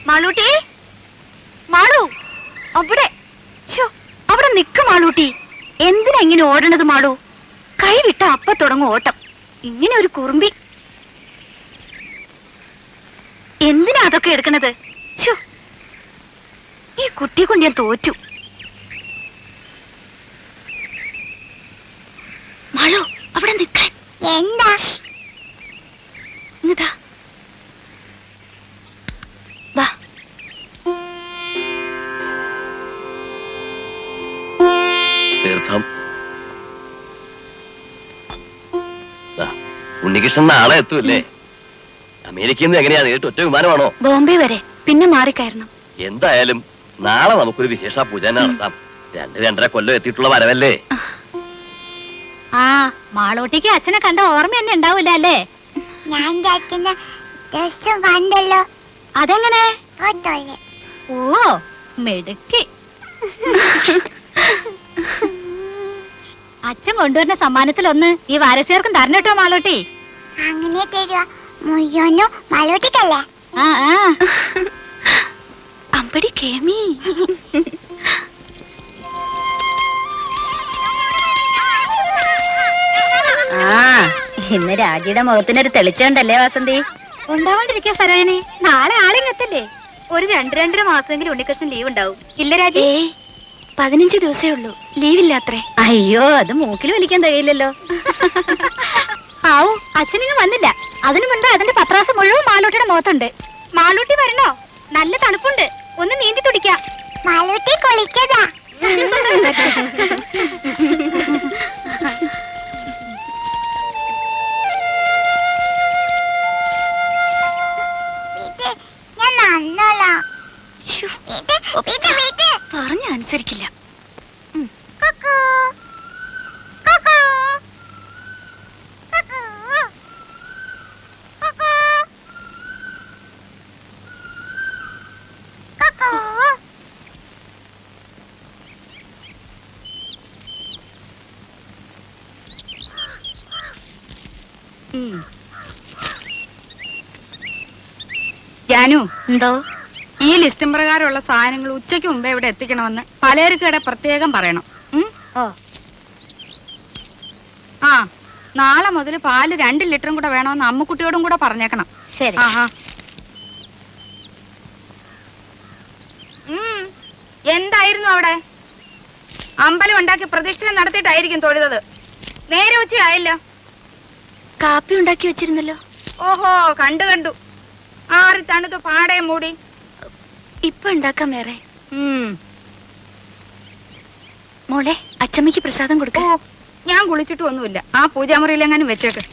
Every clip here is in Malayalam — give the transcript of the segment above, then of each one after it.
മാളൂട്ടി, മാളു, അവിടെ അവിടെ നിക്ക മാളൂട്ടി. എന്തിനാ ഇങ്ങനെ ഓടണത് മാളു? കൈ വിട്ട അപ്പ തുടങ്ങും ഓട്ടം. ഇങ്ങനെ ഒരു കുറുമ്പി. എന്തിനാ അതൊക്കെ എടുക്കണത്? ഈ കുട്ടിയെ കൊണ്ട് ഞാൻ തോറ്റു. മാളു, അവിടെ നിക്കാൻ. എന്താ ഇങ്ങതാ വാ. തീർത്ഥം. ഉണ്ണികൃഷ്ണൻ നാളെ എത്തൂല്ലേ? അമേരിക്കയിൽ നിന്ന് എങ്ങനെയാ നേരിട്ട് ഒറ്റ വിമാനമാണോ? ബോംബെ വരെ, പിന്നെ മാറിക്കയറണം. എന്തായാലും നാളെ നമുക്കൊരു വിശേഷ പൂജ നടത്താം. 2-2.5 കൊല്ലം എത്തിയിട്ടുള്ള വരവല്ലേ? ആ, മാളൂട്ടിക്ക് അച്ഛനെ കണ്ട ഓർമ്മ തന്നെ ഉണ്ടാവില്ല അല്ലേ? ഞാൻ അച്ഛനെ ദിവസം കണ്ടല്ലോ. അതെങ്ങനെ? ഓ മെടുക്കി. അച്ഛൻ കൊണ്ടുവരുന്ന സമ്മാനത്തിലൊന്ന് ഈ വാരസ്യർക്കും തരണട്ടോ മാളൂട്ടി. അങ്ങനെ തരുക മുയ്യോനോ മാളൂട്ടിക്കല്ലേ? ആ അമ്പടി കേമി. ഇന്ന് രാജിയുടെ മുഖത്തിനൊരു തെളിച്ചുണ്ടല്ലേ വാസന്തി? ഉണ്ടാവാണ്ടിരിക്കാ സരോജിനി. നാളെ ആളിങ്ങത്തല്ലേ? ഒരു 2-2.5 മാസമെങ്കിലും ഉണ്ണികൃഷ്ണൻ ലീവ് ഉണ്ടാവും. ഇല്ല രാജി? 15 ദിവസേ ഉള്ളൂ. ലീവില്ലാത്രേ. അയ്യോ, അത് മൂക്കിൽ വലിക്കാൻ കഴിയില്ലല്ലോ. ആവൂ, അച്ഛനിങ്ങ് വന്നില്ല. അതിനു മുൻപ് അതിന്റെ പത്രാസം മുഴുവൻ മാളൂട്ടിയുടെ മുഖത്തുണ്ട്. മാളൂട്ടി വരണോ? നല്ല തണുപ്പുണ്ട്, ഒന്ന് നീന്തി തുടിക്കാം. മാളൂട്ടി കുളിക്കതാ. പറഞ്ഞ അനുസരിക്കില്ല. ജാനു, എന്തോ? ഈ ലിസ്റ്റും പ്രകാരമുള്ള സാധനങ്ങൾ ഉച്ചയ്ക്ക് മുമ്പേ ഇവിടെ എത്തിക്കണമെന്ന് പലചരക്കടെ പ്രത്യേകം പറയണം. ആ, നാളെ മുതൽ പാല് 2 ലിറ്ററും കൂടെ വേണമെന്ന് അമ്മുക്കുട്ടിയോടും കൂടെ പറഞ്ഞേക്കണം. ശരി. എന്തായിരുന്നു അവിടെ? അമ്പലം ഉണ്ടാക്കി പ്രതിഷ്ഠ നടത്തിയിട്ടായിരിക്കും തൊഴുതത്. നേരെ ഉച്ചയായല്ലോ. കാപ്പി ഉണ്ടാക്കി വെച്ചിരുന്നല്ലോ. ഓഹോ, കണ്ടു. ആറി തണുത്ത് പാടയെ മൂടി. ഇപ്പൊ ഉണ്ടാക്കാം വേറെ. മോളെ, അച്ചമ്മയ്ക്ക് പ്രസാദം കൊടുക്ക. ഞാൻ കുളിച്ചിട്ട് ഒന്നുമില്ല. ആ പൂജാമുറിയിലെങ്ങാനും വെച്ചേക്ക്.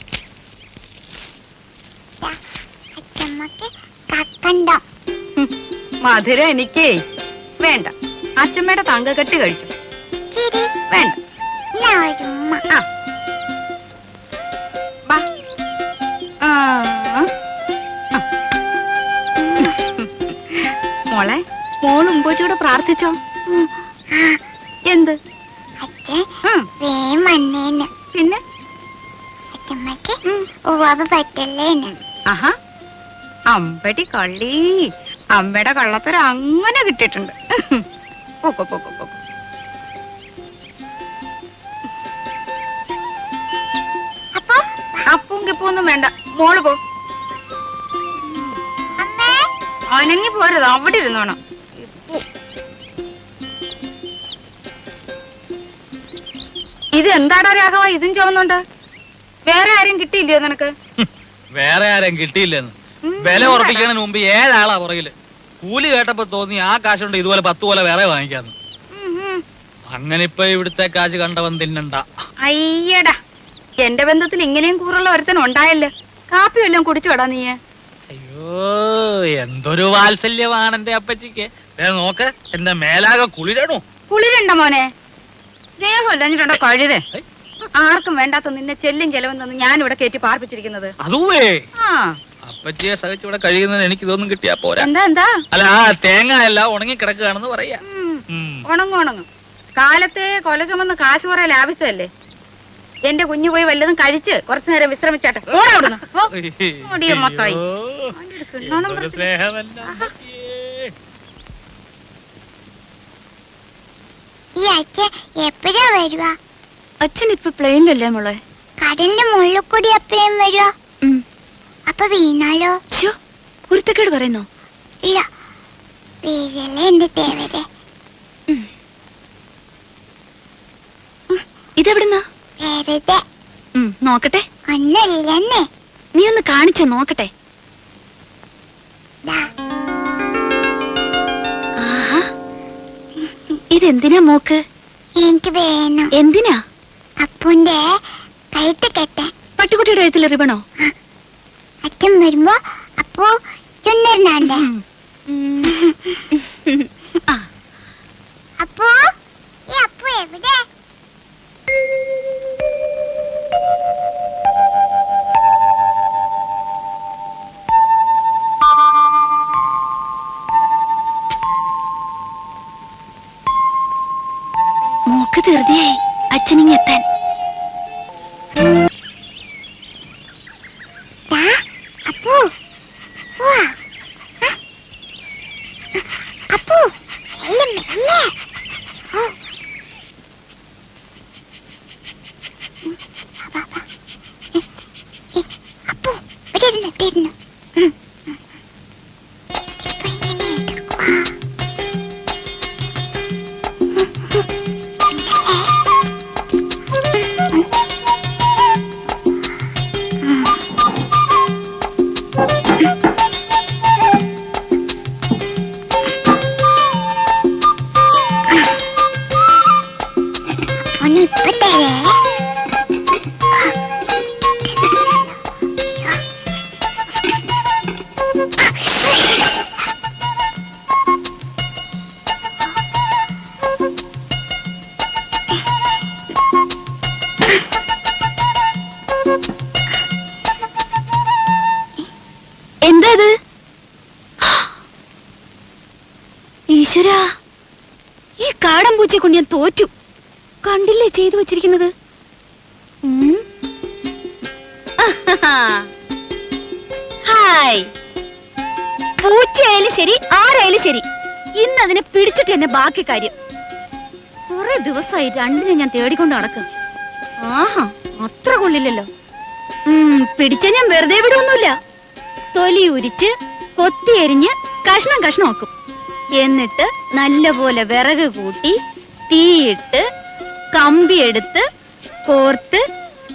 മധുര എനിക്കേ വേണ്ട. അച്ചമ്മയുടെ തങ്കക്കെട്ട് കഴിച്ചു. വേണ്ട. മോളെ, മോൾ ഉമ്പോറ്റിയോട് പ്രാർത്ഥിച്ചോ? എന്ത്? പിന്നെ ആഹാ, അമ്പടി കള്ളി. അമ്മയുടെ കള്ളത്തരം അങ്ങനെ കിട്ടിയിട്ടുണ്ട്. പോക്കോ. അപ്പവും കിപ്പൊന്നും വേണ്ട, മോള് പോ. അനങ്ങി പോരുത്, അവിടെ ഇരുന്നോണം. ഇത് എന്താടാ രാഘവ, ഇതും ചുമന്നുണ്ട്? വേറെ ആരും കിട്ടിയില്ലയോ നിനക്ക്? വേറെ ആരും കിട്ടിയില്ലെന്ന് വില ഉറപ്പിക്കുന്നതിന് മുമ്പ് 7 ആളാ പുറകില്. കൂലി കേട്ടപ്പോ തോന്നി ആ കാശുണ്ട് ഇതുപോലെ 10 പോലെ വേറെ വാങ്ങിക്കാന്ന്. അങ്ങനെ ഇപ്പൊ ഇവിടുത്തെ കാശ് കണ്ടവൻ തിന്നണ്ട. അയ്യടാ, എന്റെ ബന്ധത്തിൽ ഇങ്ങനെയും കൂറുള്ള ഒരുത്തൻ ഉണ്ടായല്ലോ. കാപ്പി വല്ലതും കുടിച്ചോടാ നീ? അയ്യോ, എന്തൊരു വാത്സല്യമാണ് എന്റെ അപ്പച്ചിക്ക്. നോക്ക്, എന്റെ മേലാകെ കുളിരണോ? കുളിരണ്ട മോനെ, ദേഹമല്ലോ കഴുതേ. ആർക്കും വേണ്ടാത്ത നിന്നെ ചെല്ലും ചെലവും തന്ന് ഞാൻ ഇവിടെ കയറ്റി പാർപ്പിച്ചിരിക്കുന്നത്. അതുവേ അപ്പച്ചിയെ സഹിച്ച് ഇവിടെ കഴിയുന്നതിന് എനിക്ക് ഇതൊന്നും കിട്ടിയാ പോരാ. എന്താ അല്ല, തേങ്ങ എല്ലാം ഉണങ്ങി കിടക്കുകയാണെന്ന് പറയാ. ഉണങ്ങും. കാലത്തെ കൊല ചുമന്ന് കാശ് കുറെ ലാഭിച്ചതല്ലേ? എന്റെ കുഞ്ഞു പോയി വല്ലതും കഴിച്ച് കുറച്ചു നേരം വിശ്രമിച്ചാട്ടെ. ഓടാ അവിടുന്ന്. പോ. ഓടിയ മൊത്തായി. എന്തൊരു സ്നേഹമല്ല അമ്മച്ചിയേ. ഈ അച്ഛൻ എപ്പോഴാ വരുവാ? അച്ഛൻ ഇപ്പൊ പ്ലെയിനിലല്ലേ മോളെ? കടലിന്റെ മുകളിൽ കൂടി എപ്പോഴും വരുവാ? അപ്പൊ വീണാലോ? കുരുത്തക്കേട് പറയുന്നോ? ഇല്ല, വീഴല്ലേ എന്റെ തേവരെ. ഇതെവിടുന്നാ? വെറുതെ നോക്കട്ടെ. ഒന്നല്ലെന്നേ. നീ ഒന്ന് കാണിച്ചു നോക്കട്ടെ. ദാ, ആഹാ, ഇതെന്തിനാ മോക്ക്? എനിക്ക് വേണം. എന്തിനാ? അപ്പുന്റെ കഴുത്ത് കെട്ടാൻ. പട്ടുകുട്ടിയുടെ എഴുത്തിൽ റിബണോ? അച്ഛൻ വരുമ്പോ അപ്പു ചുണ്ടരുന്നാണ്ട്. അപ്പു, ഈ അപ്പു എവിടെ? മോക്ക് ധൃതിയായി അച്ഛനിങ്ങെത്താൻ. അപ്പു, പോവാ. അപ്പു, മെല്ലെ മെല്ലെ. ഓ. അപ്പു, ഇവിടെ ഇരുന്നു, ഇവിടെ ഇരുന്നു. ഇപ്പൊ തരേ. എന്താ ഇത്? ഈശ്വരാ, ഈ കാടൻ പൂച്ചയെ കൊണ്ട് ഞാൻ തോറ്റു. കണ്ടില്ലേ ചെയ്തു വെച്ചിരിക്കുന്നത്? ഹായ്, പൂച്ചയായാലും ശരി ആരായാലും ശരി, ഇന്ന് അതിനെ പിടിച്ചിട്ട് എന്നെ ബാക്കി കാര്യം. കുറെ ദിവസമായി രണ്ടിനെ ഞാൻ തേടിക്കൊണ്ട് നടക്കും. ആഹാ, അത്ര കൊള്ളില്ലല്ലോ. പിടിച്ച ഞാൻ വെറുതെ വിടൊന്നുമില്ല. തൊലി ഉരിച്ച് കൊത്തി എരിഞ്ഞ് കഷ്ണം കഷ്ണമാക്കും. എന്നിട്ട് നല്ലപോലെ വിറക് കൂട്ടി തീയിട്ട് കമ്പിയെടുത്ത് കോർത്ത്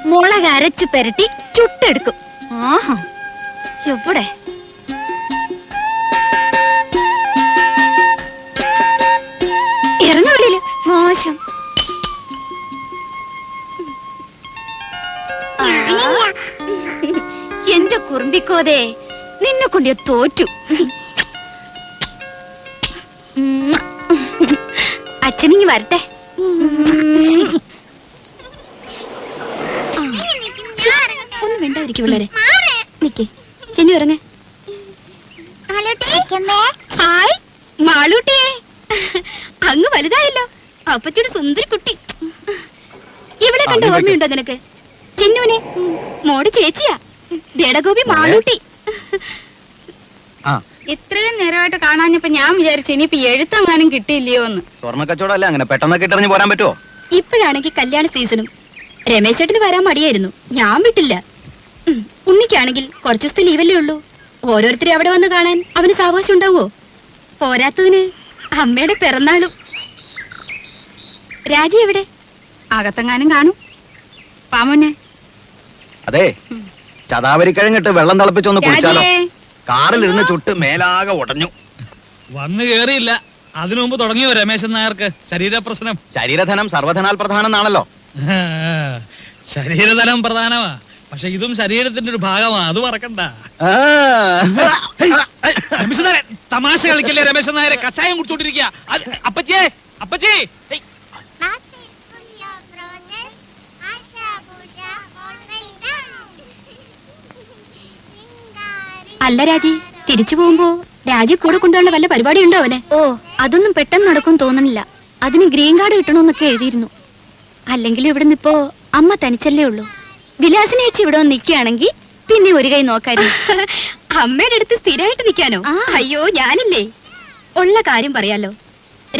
മുളക് അരച്ചു പെരട്ടി ചുട്ടെടുക്കും. ആഹാ, എവിടെ? ഇറങ്ങ വെളിയില്, മോശം. എന്റെ കുറുമ്പിക്കോതേ, നിന്നെ കൊണ്ട് ഞാൻ തോറ്റു. അച്ഛനിങ്ങി വരട്ടെ. ഒന്നും വേണ്ടായിരിക്കും പിള്ളേരെ. നിക്കേ ചെന്നു ഇറങ്ങേ. ഹായ് മാളൂട്ടിയെ, അങ്ങ് വലുതായല്ലോ. അപ്പച്ചൂടെ സുന്ദരി കുട്ടി. ഇവളെ കണ്ട ഓർമ്മയുണ്ടോ നിനക്ക്? ചിന്നുവിനെ മോടെ ചേച്ചിയാ, ദേടഗോപി മാളൂട്ടി. ഇത്രയും നേരമായിട്ട് കാണാഞ്ഞപ്പോ ഞാൻ വിചാരിച്ചു ഇനിയിപ്പോ എഴുത്തെങ്ങാനും കിട്ടിയില്ലയോ എന്ന്. സ്വർണ്ണ കച്ചവടമല്ലേ, അങ്ങനെ പെട്ടെന്ന് കിട്ടറിഞ്ഞ് പോരാൻ പറ്റുമോ? ഇപ്പോഴാണെങ്കിൽ കല്യാണ സീസണും. രമേശ് ചേട്ടന് വരാൻ മടിയായിരുന്നു, ഞാൻ വിട്ടില്ല. ഉണ്ണിക്കാണെങ്കിൽ കുറച്ചു ദിവസത്തെ ലീവല്ലേ ഉള്ളൂ. ഓരോരുത്തരെ അവിടെ വന്ന് കാണാൻ അവന് സാവകാശം ഉണ്ടാവോ? പോരാത്തതിന് അമ്മയുടെ പിറന്നാളും. രാജി എവിടെ? അകത്തെങ്ങാനും കാണും. പാമോനെ, അതെ, ശതാവരിക്കഴങ്ങിട്ട് വെള്ളം തിളപ്പിച്ചൊന്ന് കുടിച്ചാലോ? രാജിയേ, കാറിലിരുന്ന് ചുട്ട് മേലാകെ ഉടഞ്ഞു. വന്നു കേറിയില്ല, അതിനു മുമ്പ് തുടങ്ങിയോ രമേശൻ നായർക്ക് ശരീരപ്രശ്നം? ശരീരധനം സർവധനാൽ പ്രധാനം എന്നാണല്ലോ. ശരീരധനം പ്രധാനമാ, പക്ഷെ ഇതും ശരീരത്തിന്റെ ഒരു ഭാഗമാ, അത് മറക്കണ്ട. രമേശൻ നായരെ, തമാശ കളിക്കല്ലേ രമേശൻ നായരെ? കഷായം കുടിച്ചോണ്ടിരിക്കുക. അപ്പച്ചേ, അപ്പച്ചേ. അല്ല രാജി, തിരിച്ചു പോകുമ്പോ രാജി കൂടെ കൊണ്ടുള്ള വല്ല പരിപാടി ഉണ്ടോ അവനെ? ഓ, അതൊന്നും പെട്ടെന്ന് നടക്കും തോന്നണില്ല. അതിന് ഗ്രീൻ കാർഡ് കിട്ടണമെന്നൊക്കെ എഴുതിയിരുന്നു. അല്ലെങ്കിൽ ഇവിടുന്ന് ഇപ്പോ അമ്മ തനിച്ചല്ലേ ഉള്ളൂ. വിലാസിനെ ചേച്ചി ഇവിടെ വന്ന് നിൽക്കുകയാണെങ്കിൽ പിന്നെ ഒരു കൈ നോക്കായിരുന്നു. അമ്മയുടെ അടുത്ത് സ്ഥിരമായിട്ട് നിൽക്കാനോ? അയ്യോ ഞാനില്ലേ, ഉള്ള കാര്യം പറയാലോ,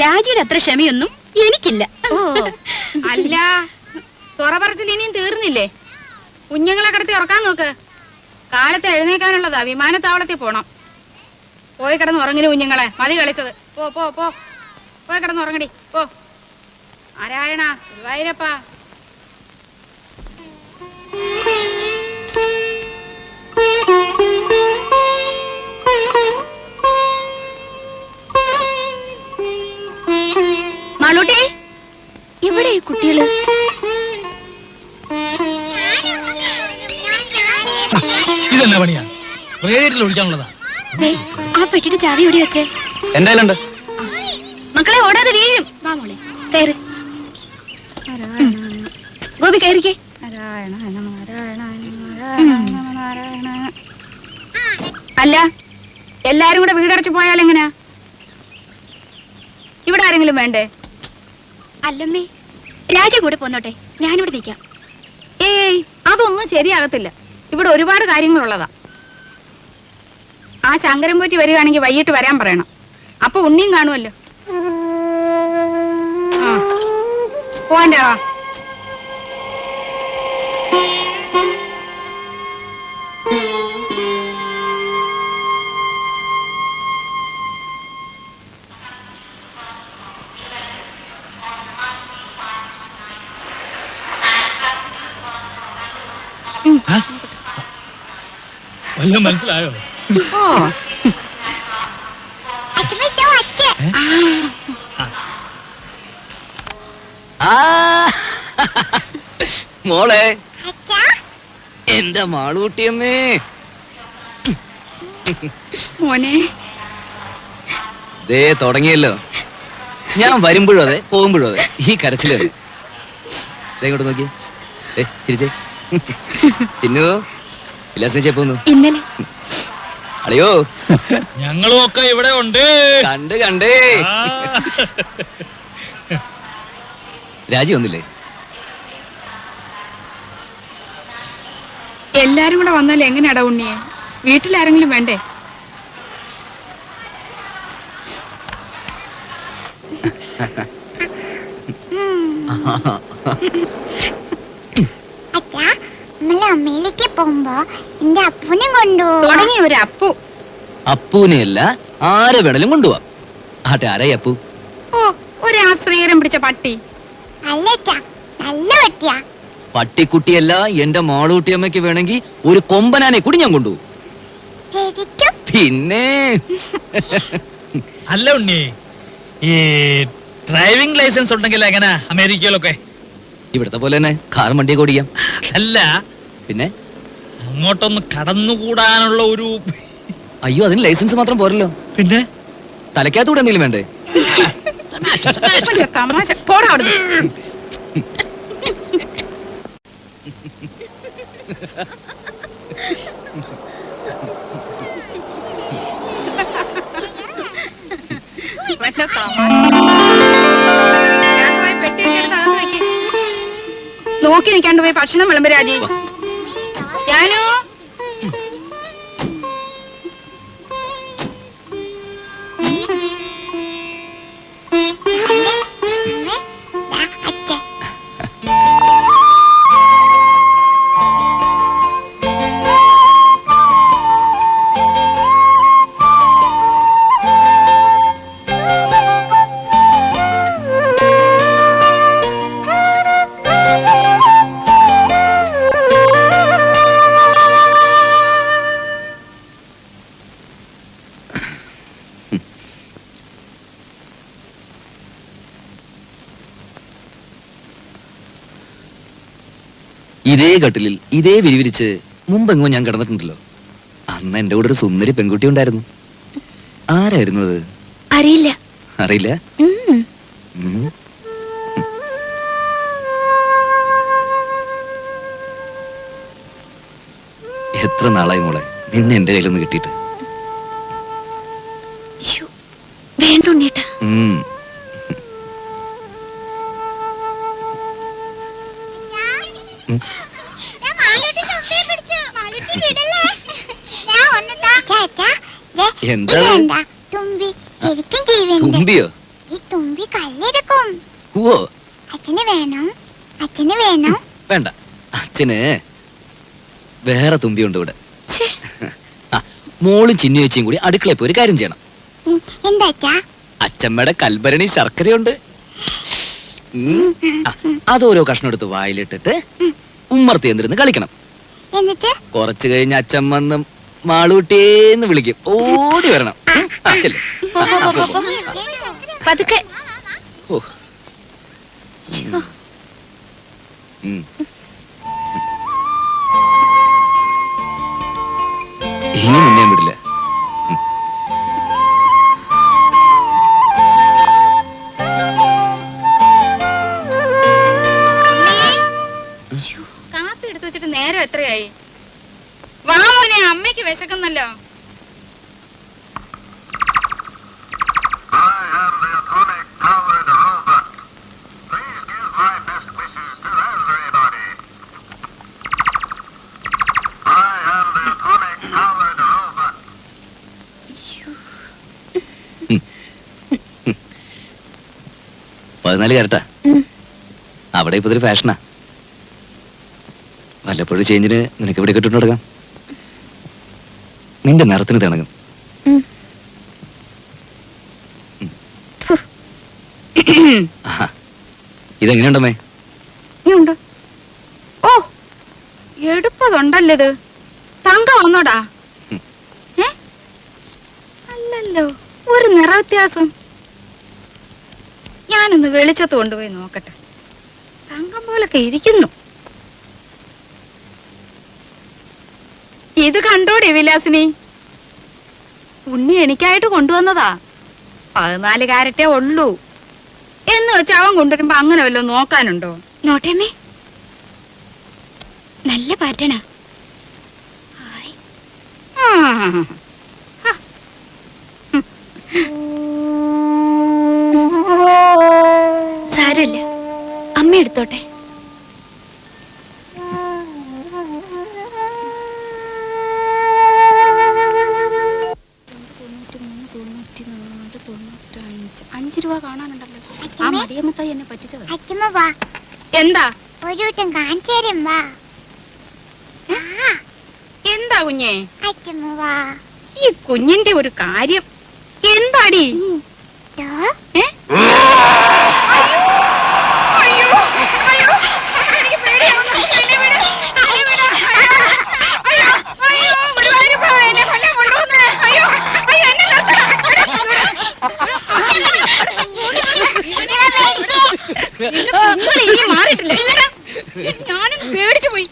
രാജിയുടെ അത്ര ക്ഷമയൊന്നും എനിക്കില്ല. അല്ല, സൊറ പറച്ചിൽ ഇനിയും തീർന്നില്ലേ? കുഞ്ഞുങ്ങളെ കിടത്തി ഉറക്കാൻ നോക്ക്. കാലത്ത് എഴുന്നേക്കാനുള്ളതാ, വിമാനത്താവളത്തിൽ പോണം. പോയി കിടന്ന് ഉറങ്ങിന് കുഞ്ഞുങ്ങളെ, മതി കളിച്ചത്. പോ പോ പോ, പോയി കിടന്ന് ഉറങ്ങടി പോ. നാരായണ ഗുരുവായൂരപ്പാ. മാളൂട്ടി, എവിടെ ഈ കുട്ടികള്? ഇതെന്നാ പണിയാ? റേഡിയേറ്ററിൽ ഒഴിക്കാനുള്ളതാ. ആ പെട്ടിയുടെ ചാവി എവിടെ വെച്ചേ? എന്റെ കയ്യിലുണ്ട്. മക്കളെ ഓടാതെ വീഴും. വാ മോളെ. കയറി ഗോപി, കയറിക്കേ. അല്ല, എല്ലാരും കൂടെ വീടടച്ചു പോയാൽ എങ്ങനെയാ? ഇവിടെ ആരെങ്കിലും വേണ്ടേ? അല്ലമ്മേ, രാജ കൂടെ പോന്നോട്ടെ, ഞാനിവിടെ നിൽക്കാം. ഏയ്, അതൊന്നും ശരിയാകത്തില്ല. ഇവിടെ ഒരുപാട് കാര്യങ്ങളുള്ളതാ. ആ ശങ്കരൻ പോറ്റി വരികയാണെങ്കിൽ വൈകിട്ട് വരാൻ പറയണം. അപ്പൊ ഉണ്ണിയും കാണുമല്ലോ. പോവാൻ്റെ വാ. വല്ലതും മനസ്സിലായോ? ഓ, മോളെ, എന്റെ മാളൂട്ടിയമ്മേ. മോനെ, ദേ തുടങ്ങിയല്ലോ. ഞാൻ വരുമ്പോഴും അതെ, പോകുമ്പോഴും അതെ, ഈ കരച്ചിലല്ലേ. ഇങ്ങോട്ട് നോക്കി, ചിരിച്ചേ. ചിന്നു, വിലാസിനെ ചേപ്പോന്നു. ഇന്നലെ അളിയോ, ഞങ്ങളും ഒക്കെ ഇവിടെ ഉണ്ട്. കണ്ടേ. രാജി വന്നില്ലേ? എല്ലാരും കൂടെ വന്നാൽ എങ്ങനെയാടാ ഉണ്ണിയെ? വീട്ടിലാരെങ്കിലും വേണ്ടേ? അച്ഛാ, നമ്മള് അമ്മയിലേക്ക് പോകുമ്പോ എന്റെ അപ്പൂനെ കൊണ്ടുപോകും. തുടങ്ങി ഒരു അപ്പു. അപ്പൂനെയല്ല, ആരെ വേണേലും കൊണ്ടുപോവാം. ആട്ടെ, ആരായി അപ്പു? ഓ, ഒരു ആശ്രയരം പിടിച്ച പട്ടി. അല്ല അച്ഛാ, നല്ല പട്ടിയാ. പട്ടിക്കുട്ടിയല്ല, എന്റെ മാളൂട്ടിയമ്മയ്ക്ക് വേണമെങ്കിൽ ഒരു കൊമ്പനാനെ കൂടി ഞാൻ കൊണ്ടുപോകും. ശരിക്കും? പിന്നെ അല്ല ഉണ്ണി, ഈ ഡ്രൈവിംഗ് ലൈസൻസ് ഉണ്ടെങ്കിൽ എങ്ങനെ അമേരിക്കയിലൊക്കെ? ഇവിടത്തെ പോലെ തന്നെ കാർ വണ്ടിയൊക്കെ ഓടിക്കാം. അതല്ല, പിന്നെ അങ്ങോട്ടൊന്ന് കടന്നുകൂടാനുള്ള ഒരു... അയ്യോ, അതിന് ലൈസൻസ് മാത്രം പോരല്ലോ. പിന്നെ തലയ്ക്കകത്തൂടെ എന്തെങ്കിലും വേണ്ടേ? തമാശ. പോടാ അവിടുന്ന്. നോക്കി നിൽക്കാണ്ട് പോയി ഭക്ഷണം വിളമ്പ് രാജി. ഞാനോ അച്ഛൻ ഇതേ കട്ടിലിൽ ഇതേ വിരിവിരിച്ച് മുമ്പെങ്ങോ ഞാൻ കിടന്നിട്ടുണ്ടല്ലോ. അന്ന് എന്റെ കൂടെ ഒരു സുന്ദരി പെൺകുട്ടി ഉണ്ടായിരുന്നു. ആരായിരുന്നു അത്? അറിയില്ല. അറിയില്ല? എത്ര നാളായി മോളെ നിന്നെ എന്റെ കയ്യിലൊന്ന് കിട്ടിയിട്ട്. വേണ്ട ഉണ്ണീട്ടാ. എന്താ ഇതെന്താ തുമ്പി ശരിക്കും ജീവനുണ്ട്. തുമ്പിയോ? ഈ തുമ്പി കല്ലെടുക്കും. ഓ അച്ഛന് വേണം, അച്ഛന് വേണം. വേണ്ട, അച്ഛന് വേറെ തുമ്പിയുണ്ട് ഇവിടെ. ആ, മോളും ചിന്നു ചേച്ചിയും കൂടി അടുക്കളയിൽ പോയി ഒരു കാര്യം ചെയ്യണം. എന്താ അച്ഛാ? അച്ഛമ്മയുടെ കൽഭരണി ശർക്കരയുണ്ട്. ആ, അതോരോ കഷ്ണം എടുത്ത് വായിലിട്ടിട്ട് ഉമ്മർത്തി എന്തിരുന്ന് കളിക്കണം. എന്നിട്ട് കുറച്ചു കഴിഞ്ഞ് അച്ഛമ്മന്ന് മാളൂട്ടിയേന്ന് വിളിക്കും. ഓടി വരണം. ആ, ചെല്ല്. പതുക്കെ. ഓ. ഉം. ഇനി നിന്നെ ഞാൻ വിടില്ല. കാപ്പി എടുത്തു വെച്ചിട്ട് നേരം എത്രയായി? വാ മോനെ, അമ്മയ്ക്ക് വിശക്കുന്നല്ലോ. പതിനാല് കരട്ടാ. അവിടെ ഇപ്പൊ ഇതൊരു ഫാഷനാ. വല്ലപ്പോഴും ചേഞ്ചിന് നിനക്ക് ഇവിടെ കിട്ടുന്നു തുടങ്ങാം. നിന്റെ നിറത്തിന് തിണങ്ങും. ഇതെങ്ങനെയുണ്ടമ്മേ? ഉണ്ട്. ഓ, എടുപ്പതുണ്ടല്ലോ ഇത്. തങ്കം വന്നോടാ? അല്ലല്ലോ, ഒരു നിറ വ്യത്യാസം. ഞാനൊന്ന് വെളിച്ചത്ത് കൊണ്ടുപോയി നോക്കട്ടെ. തങ്കം പോലൊക്കെ ഇരിക്കുന്നു. ഇത് കണ്ടോടെ വിലാസിനി? ഉണ്ണി എനിക്കായിട്ട് കൊണ്ടുവന്നതാ. 14 കാരറ്റേ ഉള്ളൂ എന്ന് വെച്ച് അവൻ കൊണ്ടുവരുമ്പോ അങ്ങനെ വല്ലോ നോക്കാനുണ്ടോ? നോട്ടേമ്മേ, നല്ല പാറ്റണാ. സാരമില്ല, അമ്മ എടുത്തോട്ടെ. $5 കാണാനുണ്ടല്ലോ. ആ മടിയമ്മത്തായി എന്നെ പറ്റിച്ചത്. അച്ഛമ്മ വാ, എന്താ? ഒരു വട്ടം കാണിച്ചു തരും. വാ. എന്താ കുഞ്ഞേ? അച്ഛമ്മ വാ. ഈ കുഞ്ഞിന്റെ ഒരു കാര്യം എന്താടി? ദോ. ഇനി മാറിയിട്ടില്ല. ഞാനും പേടിച്ചു പോയി.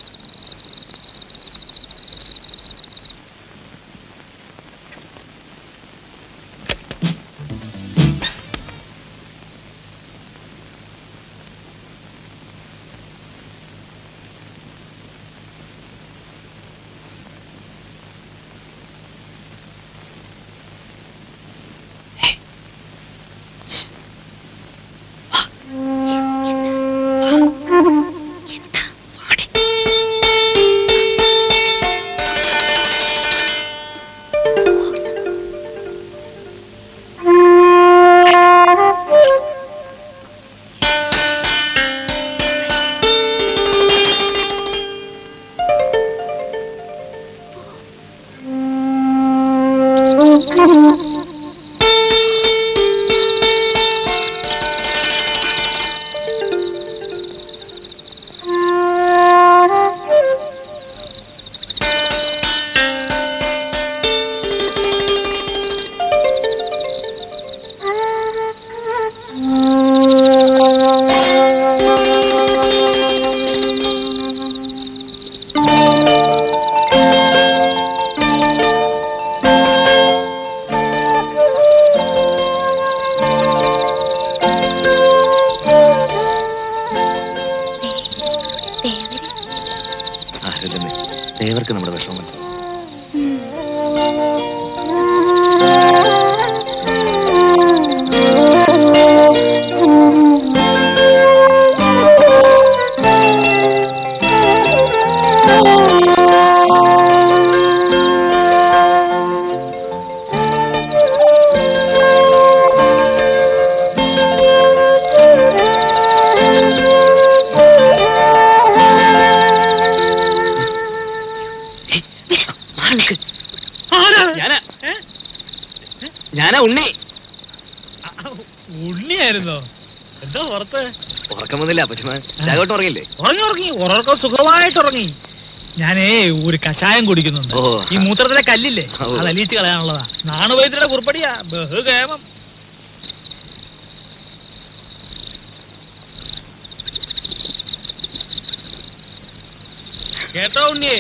ദേവർക്ക് നമ്മുടെ വിഷമം മനസ്സിലാവും. ഞാനാ ഉണ്ണി. ഉണ്ണിയായിരുന്നോ? എന്താ പുറത്ത്? ഉറക്കം വന്നില്ല അപ്പച്ചമ്മ. രാഘവട്ടം ഉറങ്ങില്ലേ? ഉറങ്ങി ഉറക്കം സുഖമായിട്ട് ഉറങ്ങി. ഞാനേ ഒരു കഷായം കുടിക്കുന്നുണ്ട്. ഓ. ഈ മൂത്രത്തിലെ കല്ലില്ലേ, ഓ. അത് അലിയിച്ച് കളയാനുള്ളതാ. നാണുവൈദ്യരുടെ കുറിപ്പടിയാ, ബഹുകേമം. കേട്ടോ ഉണ്ണിയെ,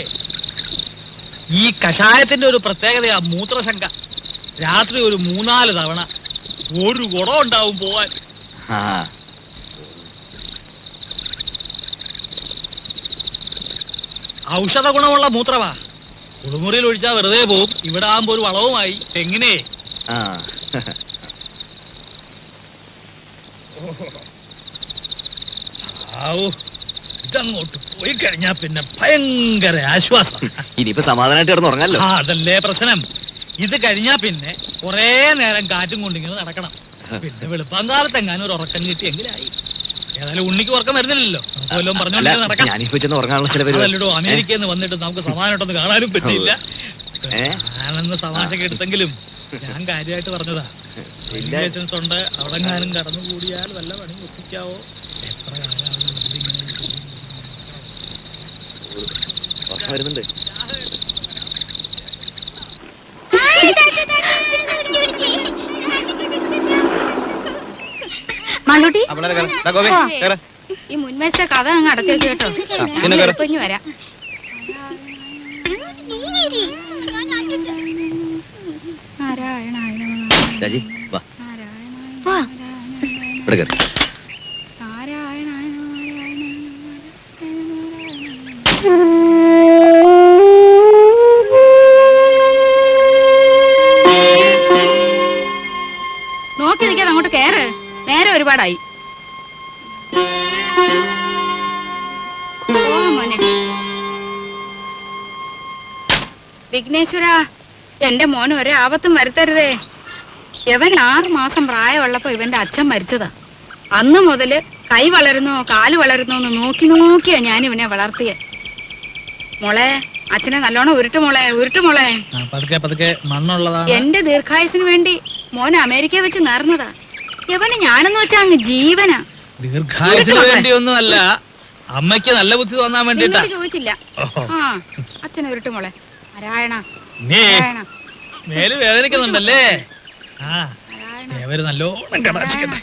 ഈ കഷായത്തിന്റെ ഒരു പ്രത്യേകതയാ മൂത്രശങ്ക. രാത്രി ഒരു 3-4 തവണ ഒരു കുടം ഉണ്ടാവും പോവാൻ. ആ ഔഷധ ഗുണമുള്ള മൂത്രമാ. കുളിമുറിയിൽ ഒഴിച്ചാ വെറുതെ പോവും. ഇവിടെ ആകുമ്പോ ഒരു വളവുമായി. എങ്ങനെ? ആ ഇതങ്ങോട്ട് പോയി കഴിഞ്ഞാ പിന്നെ ഭയങ്കര ആശ്വാസം. ഇനിയിപ്പോ സമാധാനമായിട്ട് കിടന്ന് ഉറങ്ങാലോ. അതല്ലേ പ്രശ്നം. ഇത് കഴിഞ്ഞാ പിന്നെ കൊറേ നേരം കാറ്റും കൊണ്ടിങ്ങനെ നടക്കണം. പിന്നെ വെളുപ്പാങ്കാലത്ത് എങ്ങാനും ഒരു ഉറക്കം കിട്ടിയെങ്കിലായി. ഏതായാലും ഉണ്ണിക്ക് ഉറക്കം വരുന്നില്ലല്ലോ. നമുക്ക് വല്ലതും പറഞ്ഞോണ്ട് നടക്കാം. ഞാനിപ്പോ ചെന്ന് ഉറങ്ങാനുള്ള ചില പരിപാടി. അതല്ലോ അമേരിക്കയിൽ നിന്ന് വന്നിട്ട് നമുക്ക് സമാധാനമായിട്ടൊന്ന് കാണാനും പറ്റിയില്ല. ഞാനെന്ന് തമാശക്ക് എടുത്തെങ്കിലും ഞാൻ കാര്യമായിട്ട് പറഞ്ഞതാ. റിലേഷൻസ് ഉണ്ട്. അവിടെങ്ങാനും കടന്നു കൂടിയാൽ വല്ല പണി ഒപ്പിക്കാവോ? എത്ര കാലമാണ് ഉറക്കം വരുന്നുണ്ട്. മാളൂട്ടി ഈ മുൻവശത്തെ കഥ അങ്ങ് അടച്ചേക്ക് കേട്ടോ. ഇനി വരാം. രാജി വാ, വാ. ഇവിടെ കയറി. നോക്കി നിൽക്കാതെ അങ്ങോട്ട് കേറ്. നേരെ ഒരുപാടായി. വിഘ്നേശ്വര, എന്റെ മോന് ഒരു ആപത്തും വരുത്തരുതേ. ഇവൻ 6 മാസം പ്രായമുള്ളപ്പോ ഇവന്റെ അച്ഛൻ മരിച്ചതാ. അന്ന് മുതല് കൈ വളരുന്നോ കാല് വളരുന്നോ എന്ന് നോക്കി നോക്കിയാ ഞാൻ ഇവനെ വളർത്തിയ. മോളെ, അച്ഛനെ നല്ലോണം ഉരുട്ടു മോളെ, ഉരുട്ടു മോളെ. പതുക്കെ മണ്ണുള്ളതാണ്. എന്റെ ദീർഘായുസിന് വേണ്ടി മോനെ അമേരിക്ക വെച്ച് നേർന്നതാ. ഇവന് ഞാനെന്ന് വെച്ചാ അങ്ങ് ജീവനാ. ദീർഘായുസിന് വേണ്ടിയൊന്നും അല്ല, അമ്മയ്ക്ക് നല്ല ബുദ്ധി തോന്നാൻ വേണ്ടിട്ടാ. ചോദിച്ചില്ല. ആ, അച്ഛനെ ഉരുട്ടു മോളെ. നാരായണ നീ നാരായണ മേല് വേദനിക്കുന്നുണ്ടല്ലേ? ആ, നല്ലോണം കടാക്ഷിക്കട്ടെ.